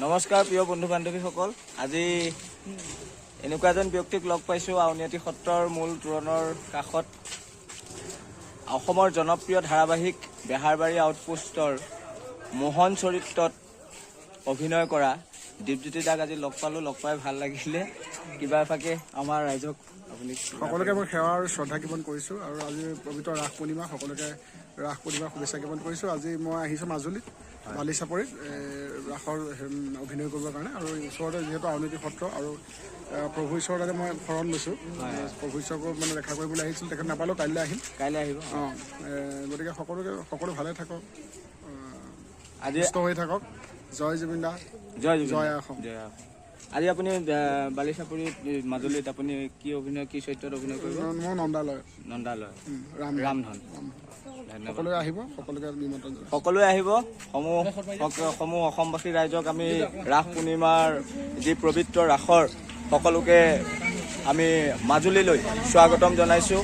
নমস্কাৰ প্ৰিয় বন্ধু বান্ধৱীসকল, আজি এনেকুৱা এজন ব্যক্তিক লগ পাইছোঁ আউনীআটী সত্ৰৰ মূল তোৰণৰ কাষত অসমৰ জনপ্ৰিয় ধাৰাবাহিক বেহাৰবাৰী আউটপোষ্টৰ মোহন চৰিত্ৰত অভিনয় কৰা দীপজ্যোতি দাক আজি লগ পালোঁ। লগ পাই ভাল লাগিলে। কিবা এফাকে আমাৰ ৰাইজক আপুনি সকলোকে মই সেৱা আৰু শ্ৰদ্ধা জ্ঞাপন কৰিছোঁ আৰু আজি পবিত্ৰ ৰাস পূৰ্ণিমা, সকলোকে ৰাস পূৰ্ণিমাৰ শুভেচ্ছা জ্ঞাপন কৰিছোঁ। আজি মই আহিছোঁ মাজুলীত বালিচাপৰিত ৰাসৰ অভিনয় কৰিবৰ কাৰণে, আৰু ওচৰতে যিহেতু আউনীআটী সত্ৰ আৰু প্ৰভু ঈশ্বৰৰ তাতে মই শৰণ লৈছোঁ। প্ৰভু ঈশ্বৰকো মানে দেখা কৰিবলৈ আহিছিলোঁ, তেখেত নাপালোঁ, কাইলৈ আহিম। কাইলৈ আহিব। গতিকে সকলো ভালে থাকক, আজি সুস্থ হৈ থাকক। জয় জুবিন দা, জয় জয় অসম। আজি আপুনি বালিচাপৰিত মাজুলীত আপুনি কি চৰিত্ৰত অভিনয় কৰিব? মই নন্দালয় ৰামধন। সকলোৱে আহিব, সকলোকে নিমন্ত্ৰণ জনাইছোঁ। সকলোৱে আহিব। সমূহ অসমবাসী ৰাইজক আমি ৰাস পূৰ্ণিমাৰ যি পবিত্ৰ ৰাসৰ সকলোকে আমি মাজুলীলৈ স্বাগতম জনাইছোঁ।